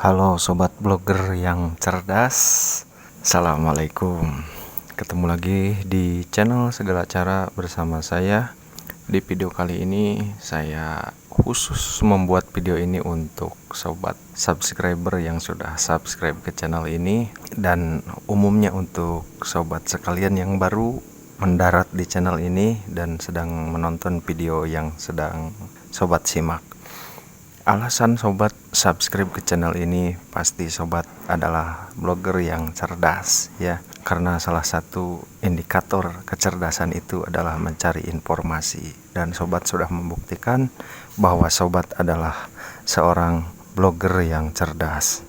Halo sobat blogger yang cerdas. Assalamualaikum. Ketemu lagi di channel Segala Cara bersama saya. Di video kali ini saya khusus membuat video ini untuk sobat subscriber yang sudah subscribe ke channel ini, dan umumnya untuk sobat sekalian yang baru mendarat di channel ini dan sedang menonton video yang sedang sobat simak. Alasan sobat subscribe ke channel ini pasti sobat adalah blogger yang cerdas ya. Karena salah satu indikator kecerdasan itu adalah mencari informasi, dan sobat sudah membuktikan bahwa sobat adalah seorang blogger yang cerdas.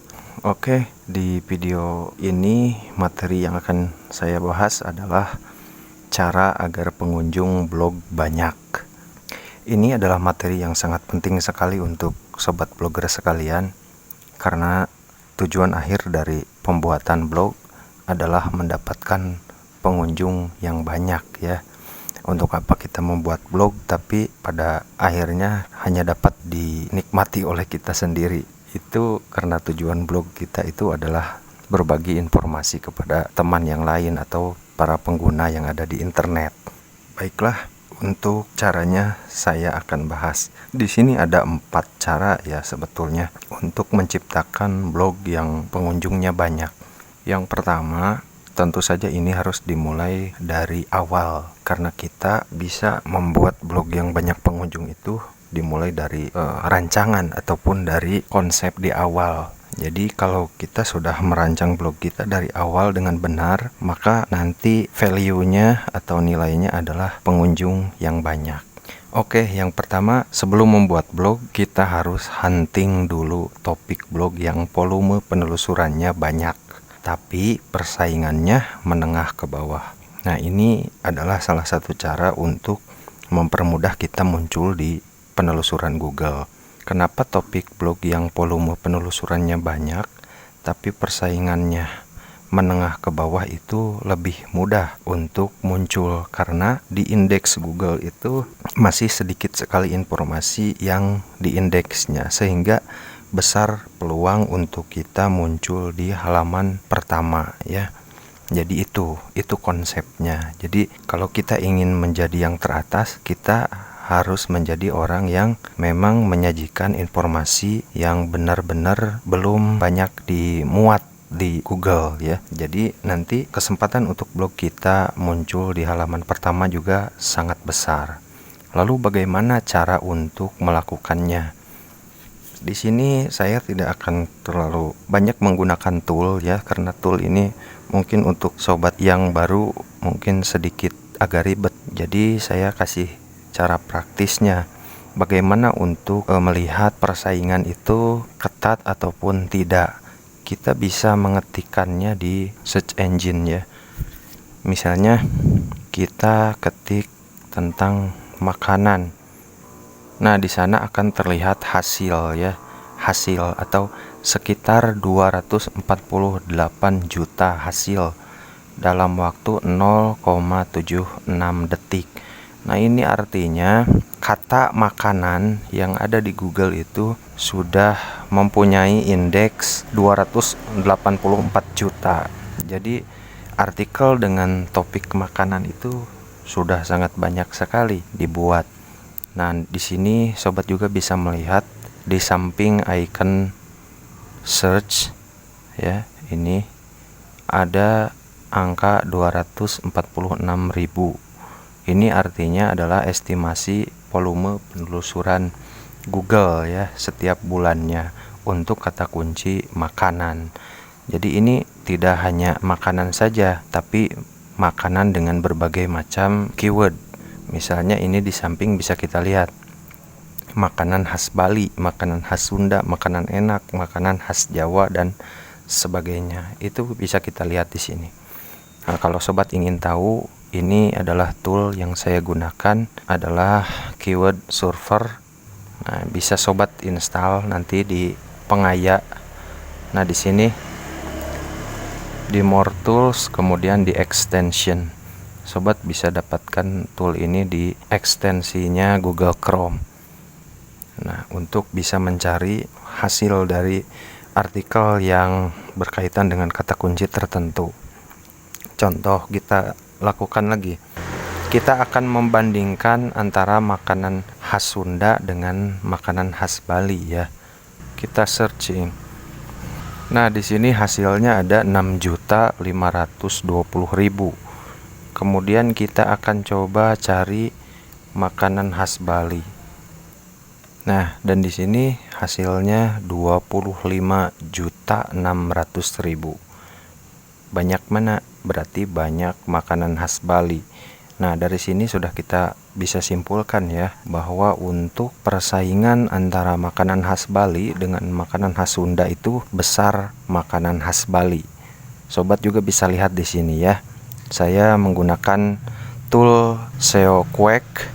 Oke, di video ini materi yang akan saya bahas adalah cara agar pengunjung blog banyak. Ini adalah materi yang sangat penting sekali untuk sobat blogger sekalian, karena tujuan akhir dari pembuatan blog adalah mendapatkan pengunjung yang banyak ya. Untuk apa kita membuat blog tapi pada akhirnya hanya dapat dinikmati oleh kita sendiri? Itu karena tujuan blog kita itu adalah berbagi informasi kepada teman yang lain atau para pengguna yang ada di internet. Baiklah, untuk caranya saya akan bahas. Di sini ada 4 cara ya sebetulnya untuk menciptakan blog yang pengunjungnya banyak. Yang pertama, tentu saja ini harus dimulai dari awal, karena kita bisa membuat blog yang banyak pengunjung itu dimulai dari rancangan ataupun dari konsep di awal. Jadi kalau kita sudah merancang blog kita dari awal dengan benar, maka nanti value-nya atau nilainya adalah pengunjung yang banyak. Oke, yang pertama, sebelum membuat blog kita harus hunting dulu topik blog yang volume penelusurannya banyak, tapi persaingannya menengah ke bawah. Nah, ini adalah salah satu cara untuk mempermudah kita muncul di penelusuran Google. Kenapa topik blog yang volume penelusurannya banyak tapi persaingannya menengah ke bawah itu lebih mudah untuk muncul? Karena di indeks Google itu masih sedikit sekali informasi yang diindeksnya, sehingga besar peluang untuk kita muncul di halaman pertama ya. Jadi itu konsepnya. Jadi kalau kita ingin menjadi yang teratas, kita harus menjadi orang yang memang menyajikan informasi yang benar-benar belum banyak dimuat di Google ya. Jadi nanti kesempatan untuk blog kita muncul di halaman pertama juga sangat besar. Lalu bagaimana cara untuk melakukannya? Di sini saya tidak akan terlalu banyak menggunakan tool ya, karena tool ini mungkin untuk sobat yang baru mungkin sedikit agak ribet. Jadi saya kasih cara praktisnya, bagaimana untuk melihat persaingan itu ketat ataupun tidak. Kita bisa mengetikkannya di search engine ya. Misalnya kita ketik tentang makanan. Nah, di sana akan terlihat hasil ya. Hasil atau sekitar 248 juta hasil dalam waktu 0,76 detik. Nah, ini artinya kata makanan yang ada di Google itu sudah mempunyai indeks 284 juta. Jadi artikel dengan topik makanan itu sudah sangat banyak sekali dibuat. Nah, di sini sobat juga bisa melihat di samping icon search ya, ini ada angka 246.000. Ini artinya adalah estimasi volume penelusuran Google ya setiap bulannya untuk kata kunci makanan. Jadi ini tidak hanya makanan saja, tapi makanan dengan berbagai macam keyword. Misalnya ini di samping bisa kita lihat makanan khas Bali, makanan khas Sunda, makanan enak, makanan khas Jawa dan sebagainya. Itu bisa kita lihat di sini. Nah, kalau sobat ingin tahu, ini adalah tool yang saya gunakan adalah Keyword Surfer. Nah, bisa sobat install nanti di pengaya. Nah, di sini di More Tools, kemudian di Extension. Sobat bisa dapatkan tool ini di ekstensinya Google Chrome. Nah, untuk bisa mencari hasil dari artikel yang berkaitan dengan kata kunci tertentu. Contoh kita lakukan lagi. Kita akan membandingkan antara makanan khas Sunda dengan makanan khas Bali ya. Kita searching. Nah, di sini hasilnya ada 6.520.000. Kemudian kita akan coba cari makanan khas Bali. Nah, dan di sini hasilnya 25.600.000. Banyak mana? Berarti banyak makanan khas Bali. Nah, dari sini sudah kita bisa simpulkan ya, bahwa untuk persaingan antara makanan khas Bali dengan makanan khas Sunda itu besar makanan khas Bali. Sobat juga bisa lihat di sini ya. Saya menggunakan tool SEO Quack.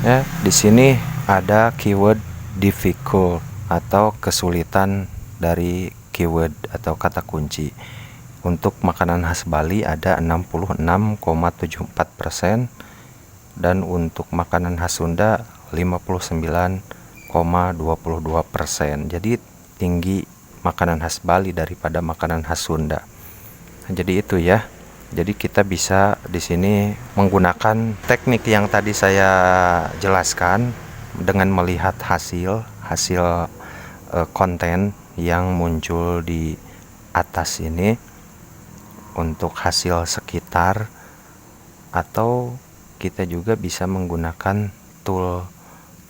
Ya, di sini ada keyword difficult atau kesulitan dari keyword atau kata kunci. Untuk makanan khas Bali ada 66,74% dan untuk makanan khas Sunda 59,22%. Jadi tinggi makanan khas Bali daripada makanan khas Sunda. Jadi itu ya. Jadi kita bisa di sini menggunakan teknik yang tadi saya jelaskan dengan melihat hasil konten yang muncul di atas ini untuk hasil sekitar, atau kita juga bisa menggunakan tool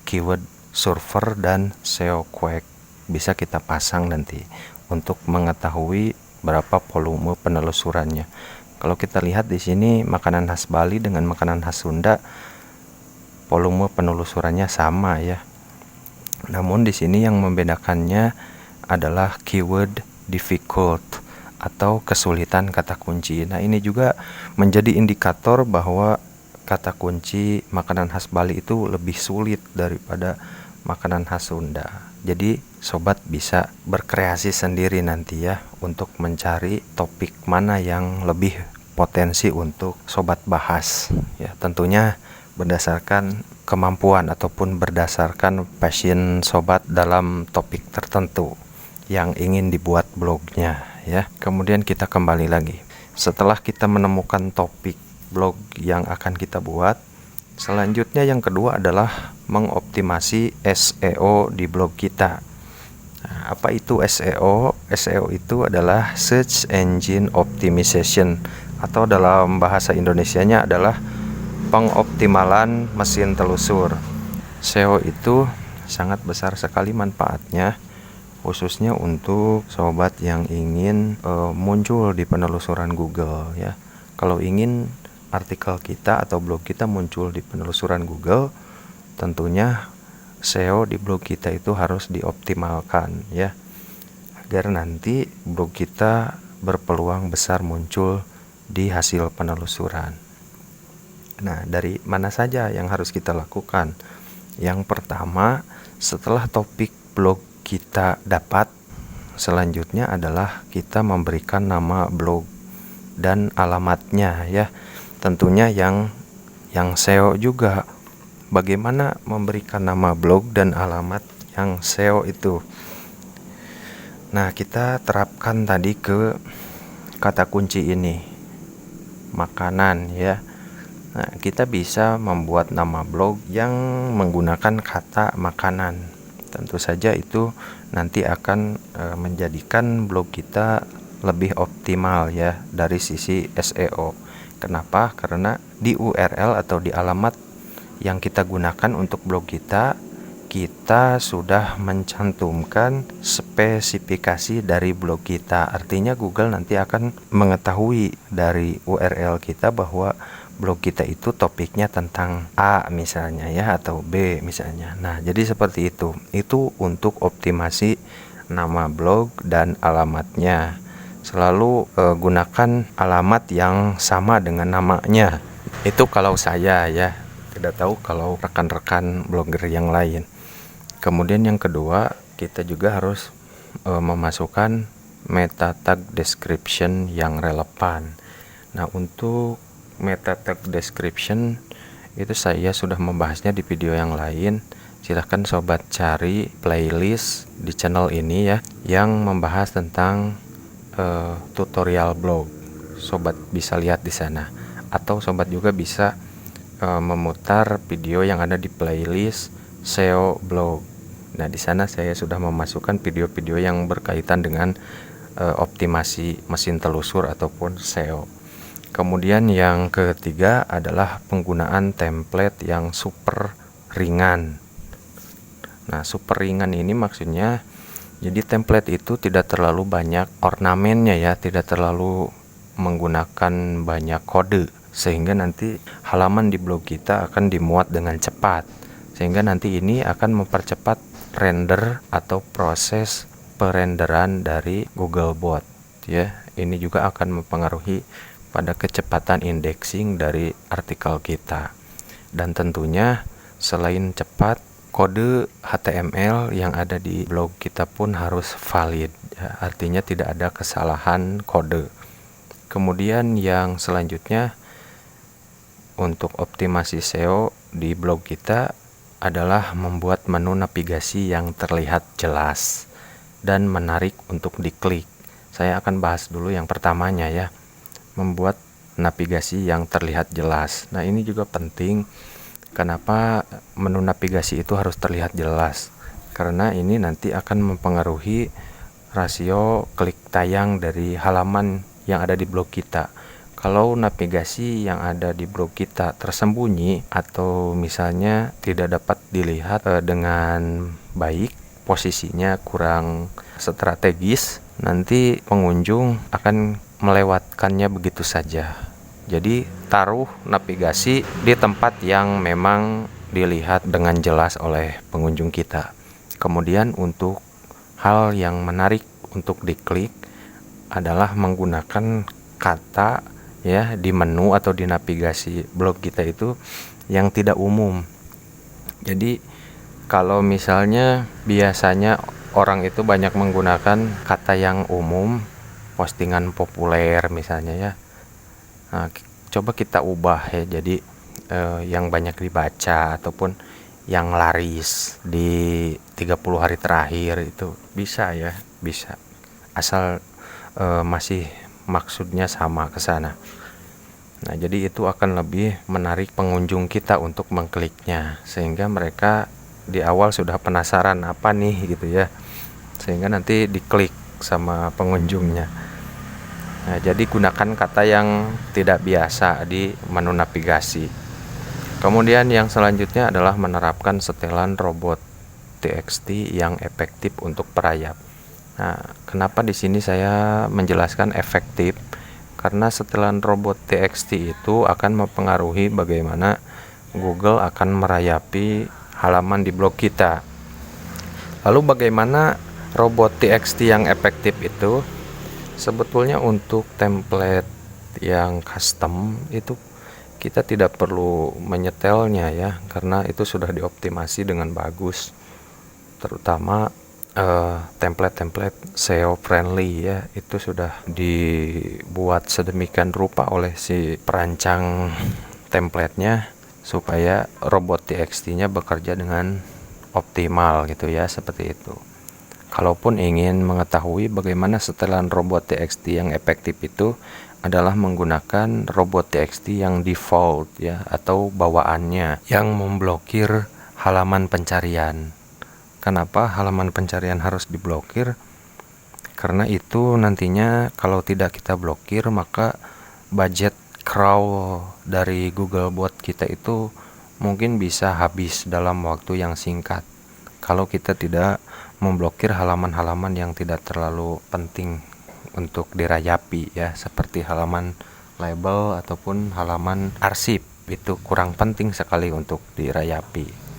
keyword surfer dan SEO Quack. Bisa kita pasang nanti untuk mengetahui berapa volume penelusurannya. Kalau kita lihat di sini makanan khas Bali dengan makanan khas Sunda volume penelusurannya sama ya. Namun di sini yang membedakannya adalah keyword difficult atau kesulitan kata kunci. Nah, ini juga menjadi indikator bahwa kata kunci makanan khas Bali itu lebih sulit daripada makanan khas Sunda. Jadi sobat bisa berkreasi sendiri nanti ya untuk mencari topik mana yang lebih potensi untuk sobat bahas ya, tentunya berdasarkan kemampuan ataupun berdasarkan passion sobat dalam topik tertentu yang ingin dibuat blognya ya. Kemudian kita kembali lagi. Setelah kita menemukan topik blog yang akan kita buat, selanjutnya yang kedua adalah mengoptimasi SEO di blog kita. Nah, apa itu SEO? SEO itu adalah Search Engine Optimization, atau dalam bahasa Indonesianya adalah pengoptimalan mesin telusur. SEO itu sangat besar sekali manfaatnya, khususnya untuk sobat yang ingin muncul di penelusuran Google ya. Kalau ingin artikel kita atau blog kita muncul di penelusuran Google, tentunya SEO di blog kita itu harus dioptimalkan ya, agar nanti blog kita berpeluang besar muncul di hasil penelusuran. Nah, dari mana saja yang harus kita lakukan? Yang pertama, setelah topik blog kita dapat, selanjutnya adalah kita memberikan nama blog dan alamatnya ya. Tentunya yang SEO juga bagaimana memberikan nama blog dan alamat yang SEO itu. Nah, kita terapkan tadi ke kata kunci ini, makanan ya. Nah, kita bisa membuat nama blog yang menggunakan kata makanan. Tentu saja itu nanti akan menjadikan blog kita lebih optimal ya dari sisi SEO. Kenapa? Karena di URL atau di alamat yang kita gunakan untuk blog kita sudah mencantumkan spesifikasi dari blog kita. Artinya Google nanti akan mengetahui dari URL kita bahwa blog kita itu topiknya tentang A misalnya ya, atau B misalnya. Nah, jadi seperti itu. Itu untuk optimasi nama blog dan alamatnya. Selalu gunakan alamat yang sama dengan namanya. Itu kalau saya ya. Tidak tahu kalau rekan-rekan blogger yang lain. Kemudian yang kedua, kita juga harus memasukkan meta tag description yang relevan. Nah, untuk meta tag description itu saya sudah membahasnya di video yang lain. silahkan sobat cari playlist di channel ini ya, yang membahas tentang tutorial blog. Sobat bisa lihat di sana, atau sobat juga bisa memutar video yang ada di playlist SEO blog. Nah, di sana saya sudah memasukkan video-video yang berkaitan dengan optimasi mesin telusur ataupun SEO. Kemudian yang ketiga adalah penggunaan template yang super ringan. Nah, super ringan ini maksudnya jadi template itu tidak terlalu banyak ornamennya ya, tidak terlalu menggunakan banyak kode, sehingga nanti halaman di blog kita akan dimuat dengan cepat, sehingga nanti ini akan mempercepat render atau proses perenderan dari Googlebot ya. Ini juga akan mempengaruhi pada kecepatan indexing dari artikel kita. Dan tentunya selain cepat, kode HTML yang ada di blog kita pun harus valid ya, artinya tidak ada kesalahan kode. Kemudian yang selanjutnya untuk optimasi SEO di blog kita adalah membuat menu navigasi yang terlihat jelas dan menarik untuk diklik. Saya akan bahas dulu yang pertamanya ya, membuat navigasi yang terlihat jelas. Nah, ini juga penting. Kenapa menu navigasi itu harus terlihat jelas? Karena ini nanti akan mempengaruhi rasio klik tayang dari halaman yang ada di blog kita. Kalau navigasi yang ada di blog kita tersembunyi atau misalnya tidak dapat dilihat dengan baik, posisinya kurang strategis, nanti pengunjung akan melewatkannya begitu saja. Jadi taruh navigasi di tempat yang memang dilihat dengan jelas oleh pengunjung kita. Kemudian untuk hal yang menarik untuk diklik adalah menggunakan kata ya di menu atau di navigasi blog kita itu yang tidak umum. Jadi kalau misalnya biasanya orang itu banyak menggunakan kata yang umum, postingan populer misalnya ya. Nah, coba kita ubah ya jadi yang banyak dibaca ataupun yang laris di 30 hari terakhir itu bisa ya, bisa. Asal masih maksudnya sama ke sana. Nah, jadi itu akan lebih menarik pengunjung kita untuk mengkliknya, sehingga mereka di awal sudah penasaran apa nih gitu ya, sehingga nanti diklik sama pengunjungnya. Nah, jadi gunakan kata yang tidak biasa di menu navigasi. Kemudian yang selanjutnya adalah menerapkan setelan robot TXT yang efektif untuk perayap. Nah, kenapa di sini saya menjelaskan efektif? Karena setelan robot TXT itu akan mempengaruhi bagaimana Google akan merayapi halaman di blog kita. Lalu bagaimana robot TXT yang efektif itu? Sebetulnya untuk template yang custom itu kita tidak perlu menyetelnya ya, karena itu sudah dioptimasi dengan bagus, terutama template-template SEO friendly ya, itu sudah dibuat sedemikian rupa oleh si perancang templatenya supaya robot TXT-nya bekerja dengan optimal gitu ya, seperti itu. Kalaupun ingin mengetahui bagaimana setelan robot TXT yang efektif itu adalah menggunakan robot TXT yang default ya, atau bawaannya yang memblokir halaman pencarian. Kenapa halaman pencarian harus diblokir? Karena itu nantinya kalau tidak kita blokir, maka budget crawl dari Googlebot kita itu mungkin bisa habis dalam waktu yang singkat kalau kita tidak memblokir halaman-halaman yang tidak terlalu penting untuk dirayapi ya, seperti halaman label ataupun halaman arsip. Itu kurang penting sekali untuk dirayapi.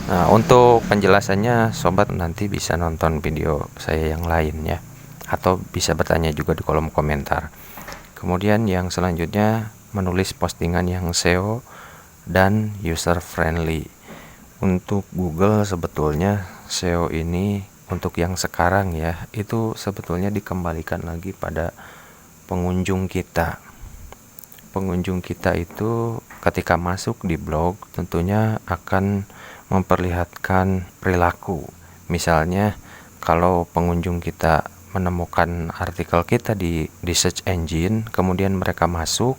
Nah, untuk penjelasannya sobat nanti bisa nonton video saya yang lain ya, atau bisa bertanya juga di kolom komentar. Kemudian yang selanjutnya menulis postingan yang SEO dan user friendly. Untuk Google sebetulnya SEO ini untuk yang sekarang ya, itu sebetulnya dikembalikan lagi pada pengunjung kita. Pengunjung kita itu ketika masuk di blog tentunya akan memperlihatkan perilaku. Misalnya kalau pengunjung kita menemukan artikel kita di search engine, kemudian mereka masuk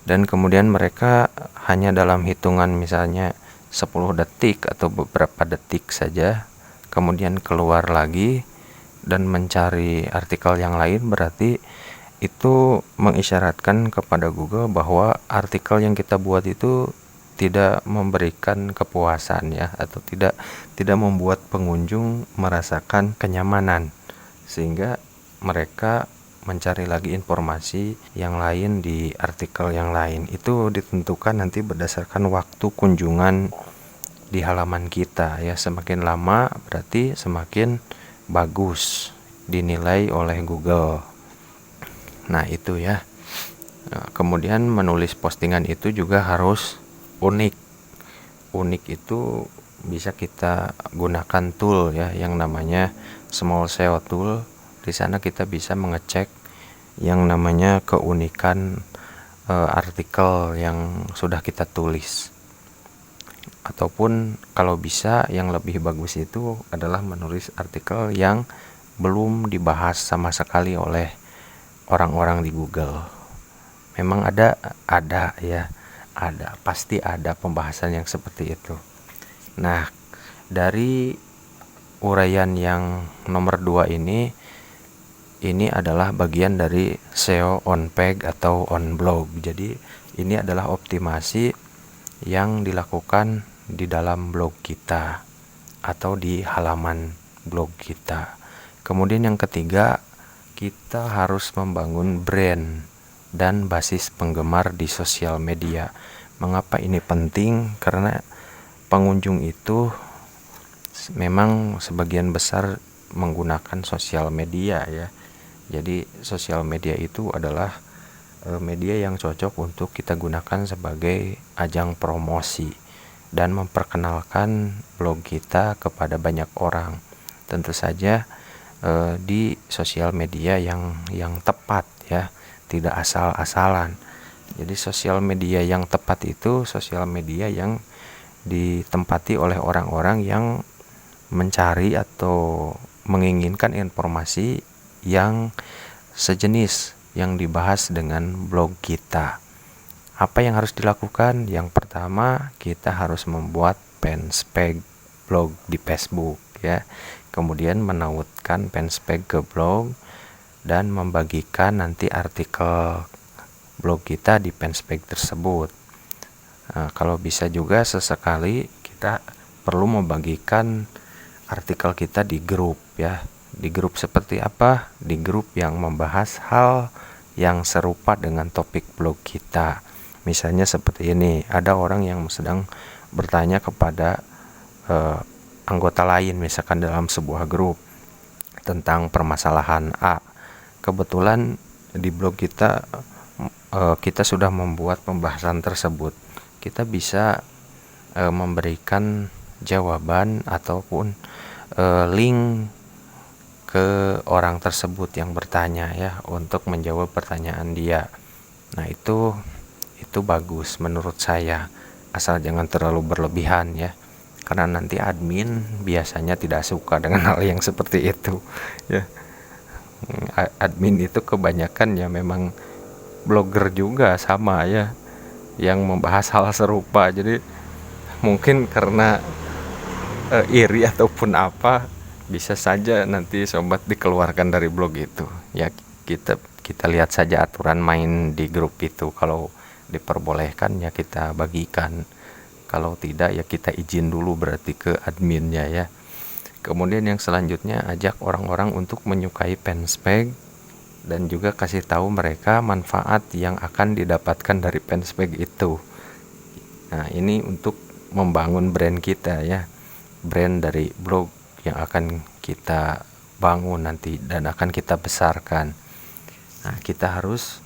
dan kemudian mereka hanya dalam hitungan misalnya 10 detik atau beberapa detik saja kemudian keluar lagi dan mencari artikel yang lain, berarti itu mengisyaratkan kepada Google bahwa artikel yang kita buat itu tidak memberikan kepuasan ya, atau tidak membuat pengunjung merasakan kenyamanan, sehingga mereka mencari lagi informasi yang lain di artikel yang lain. Itu ditentukan nanti berdasarkan waktu kunjungan di halaman kita ya. Semakin lama berarti semakin bagus dinilai oleh Google. Nah itu ya. Kemudian menulis postingan itu juga harus unik. Unik itu bisa kita gunakan tool ya yang namanya Small SEO tool. Di sana kita bisa mengecek yang namanya keunikan artikel yang sudah kita tulis. Ataupun kalau bisa yang lebih bagus itu adalah menulis artikel yang belum dibahas sama sekali oleh orang-orang di Google. Memang ada ya, pasti ada pembahasan yang seperti itu. Nah, dari uraian yang nomor 2 ini adalah bagian dari SEO on page atau on blog. Jadi ini adalah optimasi yang dilakukan di dalam blog kita atau di halaman blog kita. Kemudian yang ketiga, kita harus membangun brand dan basis penggemar di sosial media. Mengapa ini penting? Karena pengunjung itu memang sebagian besar menggunakan sosial media ya. Jadi sosial media itu adalah media yang cocok untuk kita gunakan sebagai ajang promosi dan memperkenalkan blog kita kepada banyak orang. Tentu saja di sosial media yang tepat ya, tidak asal-asalan. Jadi sosial media yang tepat itu sosial media yang ditempati oleh orang-orang yang mencari atau menginginkan informasi yang sejenis yang dibahas dengan blog kita. Apa yang harus dilakukan? Yang pertama, kita harus membuat fanpage blog di Facebook ya. Kemudian menautkan fanpage ke blog dan membagikan nanti artikel blog kita di fanpage tersebut. Nah, kalau bisa juga sesekali kita perlu membagikan artikel kita di grup ya. Di grup seperti apa? Di grup yang membahas hal yang serupa dengan topik blog kita. Misalnya seperti ini, ada orang yang sedang bertanya kepada anggota lain misalkan dalam sebuah grup tentang permasalahan A. Kebetulan di blog kita kita sudah membuat pembahasan tersebut. Kita bisa memberikan jawaban ataupun link ke orang tersebut yang bertanya ya, untuk menjawab pertanyaan dia. Nah itu bagus menurut saya, asal jangan terlalu berlebihan ya, karena nanti admin biasanya tidak suka dengan hal yang seperti itu ya. Admin itu kebanyakan ya memang blogger juga sama ya, yang membahas hal serupa. Jadi mungkin karena iri ataupun apa, bisa saja nanti sobat dikeluarkan dari blog itu ya. Kita lihat saja aturan main di grup itu. Kalau diperbolehkan ya kita bagikan, kalau tidak ya kita izin dulu berarti ke adminnya ya. Kemudian yang selanjutnya, ajak orang-orang untuk menyukai fanpage dan juga kasih tahu mereka manfaat yang akan didapatkan dari fanpage itu. Nah ini untuk membangun brand kita ya, brand dari blog yang akan kita bangun nanti dan akan kita besarkan. Nah, kita harus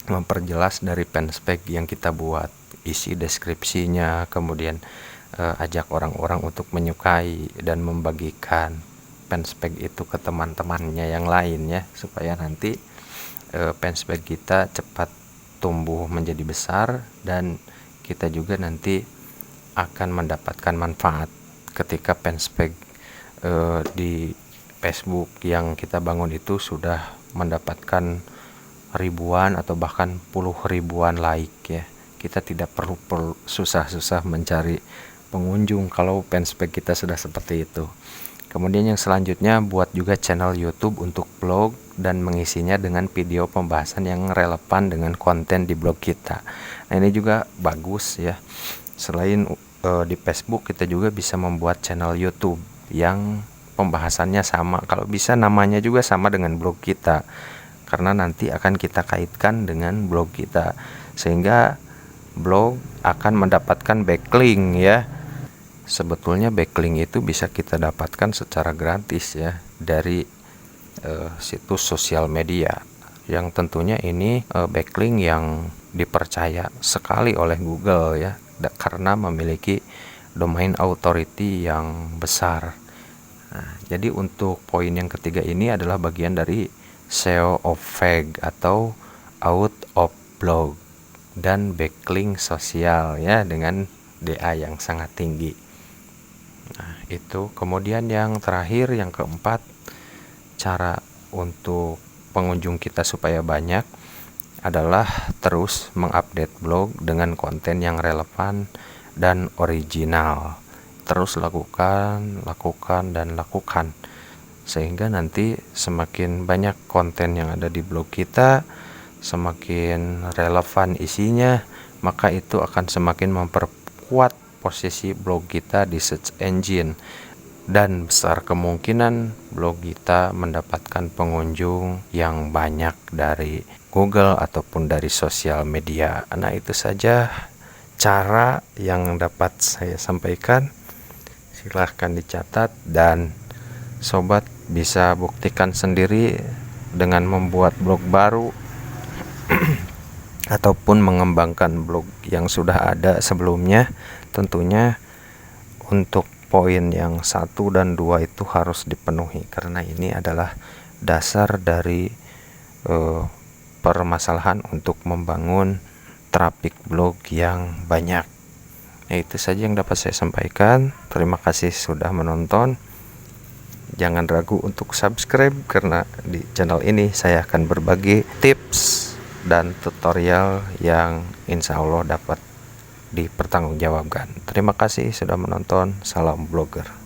memperjelas dari fanpage yang kita buat, isi deskripsinya, kemudian ajak orang-orang untuk menyukai dan membagikan fanpage itu ke teman-temannya yang lain ya, supaya nanti fanpage kita cepat tumbuh menjadi besar dan kita juga nanti akan mendapatkan manfaat ketika fanspage di Facebook yang kita bangun itu sudah mendapatkan ribuan atau bahkan puluh ribuan like ya. Kita tidak perlu susah-susah mencari pengunjung kalau fanspage kita sudah seperti itu. Kemudian yang selanjutnya, buat juga channel YouTube untuk blog dan mengisinya dengan video pembahasan yang relevan dengan konten di blog kita. Nah, ini juga bagus ya. Selain di Facebook, kita juga bisa membuat channel YouTube yang pembahasannya sama. Kalau bisa namanya juga sama dengan blog kita, karena nanti akan kita kaitkan dengan blog kita, sehingga blog akan mendapatkan backlink ya. Sebetulnya backlink itu bisa kita dapatkan secara gratis ya dari situs sosial media, yang tentunya ini backlink yang dipercaya sekali oleh Google ya, karena memiliki domain authority yang besar. Nah, jadi untuk poin yang ketiga ini adalah bagian dari SEO of FAQ atau out of blog dan backlink sosial ya, dengan DA yang sangat tinggi. Nah, itu. Kemudian yang terakhir, yang keempat, cara untuk pengunjung kita supaya banyak adalah terus mengupdate blog dengan konten yang relevan dan original. Terus lakukan dan lakukan, sehingga nanti semakin banyak konten yang ada di blog kita, semakin relevan isinya, maka itu akan semakin memperkuat posisi blog kita di search engine, dan besar kemungkinan blog kita mendapatkan pengunjung yang banyak dari Google ataupun dari sosial media. Nah, itu saja cara yang dapat saya sampaikan. Silahkan dicatat dan sobat bisa buktikan sendiri dengan membuat blog baru ataupun mengembangkan blog yang sudah ada sebelumnya. Tentunya untuk poin yang 1 dan 2 itu harus dipenuhi, karena ini adalah dasar dari permasalahan untuk membangun traffic blog yang banyak. Nah, itu saja yang dapat saya sampaikan. Terima kasih sudah menonton. Jangan ragu untuk subscribe, karena di channel ini saya akan berbagi tips dan tutorial yang insya Allah dapat dipertanggungjawabkan. Terima kasih sudah menonton. Salam blogger.